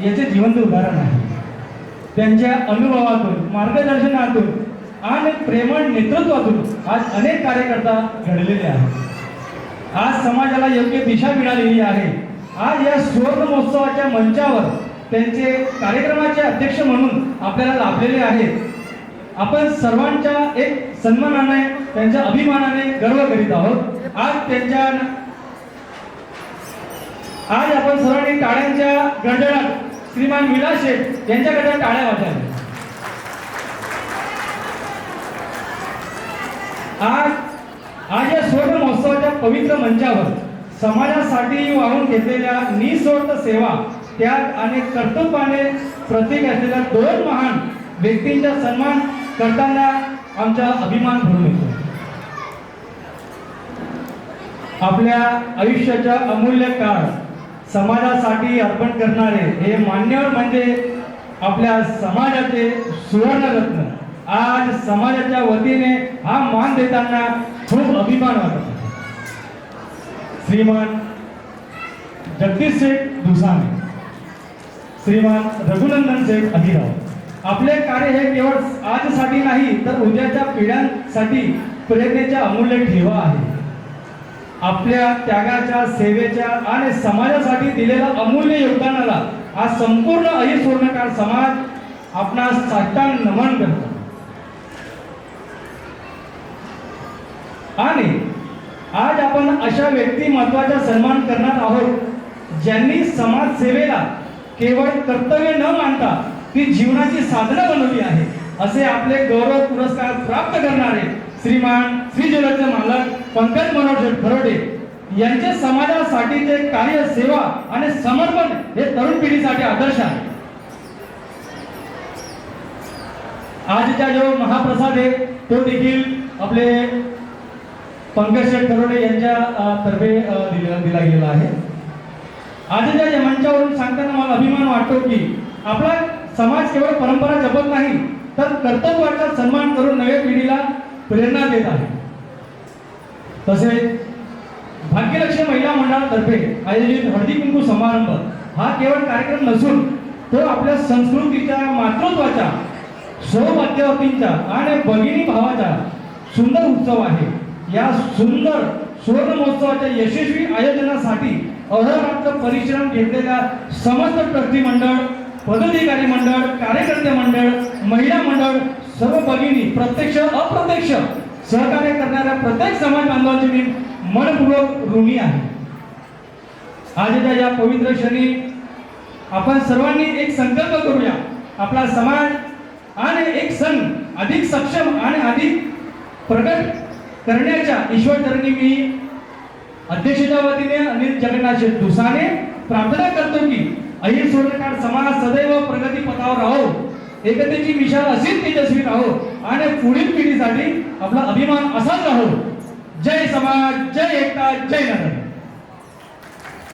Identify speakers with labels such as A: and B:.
A: याचे जिवंत उदाहरण आहे. त्यांच्या अनुभवातून, मार्गदर्शनातून आणि प्रेमळ नेतृत्वातून आज अनेक कार्यकर्ता घडलेले आहेत. आज समाजाला योग्य दिशा मिळालेली आहे. आज या सुवर्ण महोत्सवाच्या मंचावर त्यांचे कार्यक्रमाचे अध्यक्ष म्हणून आपल्याला लाभलेले आहेत. आपण सर्वांच्या एक सन्मानाने, त्यांच्या अभिमानाने गर्व करीत आहोत. आज आपण सर्वांनी टाळ्यांच्या गडगडाट श्रीमान विलास शेठ यांच्याकडे टाळ्या वाजवल्या. आज या सुवर्ण महोत्सवाच्या पवित्र मंचावर समाजासाठी वाहून घेतलेल्या निस्वार्थ सेवा, त्याग आणि कर्तृत्वाने प्रतीक असलेल्या दोन महान व्यक्तींचा सन्मान करताना आमचा अभिमान भरून येतो. आपल्या आयुष्याचा अमूल्य काळ समाजासाठी अर्पण करणारे हे मान्यवर म्हणजे आपल्या समाजाचे सुवर्णरत्न आज समाजाच्या वतीने हा मान देताना खूप अभिमान वाटतो. श्रीमान जगदीश शेठ दुसाने, श्रीमान रघुनंदन शेठ अहिराव, आपले कार्य हे केवळ आजसाठी नाही तर उद्याच्या पिढ्यांसाठी प्रेरणेचा अमूल्य ठेवा आहे. आपल्या त्यागाच्या, सेवेच्या आणि समाजासाठी दिलेल्या अमूल्य योगदानाला आज संपूर्ण अहिर स्वर्णकार समाज आपणास साष्टांग नमन करतो. आणि आज आपण अशा व्यक्तिमत्वाचा सन्मान करणार आहोत ज्यांनी समाज सेवेला केवळ कर्तव्य न मानता ती जीवनाची साधना बनवली आहे. असे आपले गौरव पुरस्कार प्राप्त करणारे श्रीमान श्री जलदचे मालक पंकज मनोज खरोडे यांचे समाजासाठीचे कार्य, सेवा आणि समर्पण हे तरुण पिढीसाठी आदर्श आहे. आजचा जो महाप्रसाद आहे तो देखील आपले पंकज खरोडे यांच्या तर्फे दिला गेला आहे. आजच्या या मंचावरून सांगताना मला अभिमान वाटतो की आपला समाज केवळ परंपरा जपत नाही तर कर्तव्याचा सन्मान करून नव्या पिढीला प्रेरणा देत आहे. तसेच भाग्यलक्ष्मी महिला मंडळातर्फे आयोजित हळदी कुंकू समारंभ हा केवळ कार्यक्रम नसून तो आपल्या संस्कृतीच्या, मातृत्वाच्या, सौभाग्यवतींचा आणि भगिनी भावाचा सुंदर उत्सव आहे. या सुंदर सुवर्ण महोत्सवाच्या यशस्वी आयोजनासाठी अहोरात्र परिश्रम घेतलेल्या समस्त ट्रस्टी मंडळ, पदाधिकारी मंडळ, कार्यकर्ते मंडळ, महिला मंडळ, सर्व भगिनी, प्रत्यक्ष अप्रत्यक्ष सहकार्य करणाऱ्या प्रत्येक समाज बांधवांचे मी मनपूर्वक ऋणी आहे. आजच्या या पवित्र क्षणी आपण सर्वांनी एक संकल्प करूया. आपला समाज आणि एक सण अधिक सक्षम आणि अधिक प्रगट करण्याच्या ईश्वरचरणी मी अध्यक्षाच्या वतीने अनिल जगन्नाथ शेठ दुसाने प्रार्थना करतो की अहिर स्वर्णकार समाज सदैव प्रगती पथावर राहो, एकतेची विशाल अशीच तेजस्वी राहो आणि पुढील पिढीसाठी आपला अभिमान असाच राहो. जय समाज, जय एकता, जय नगर.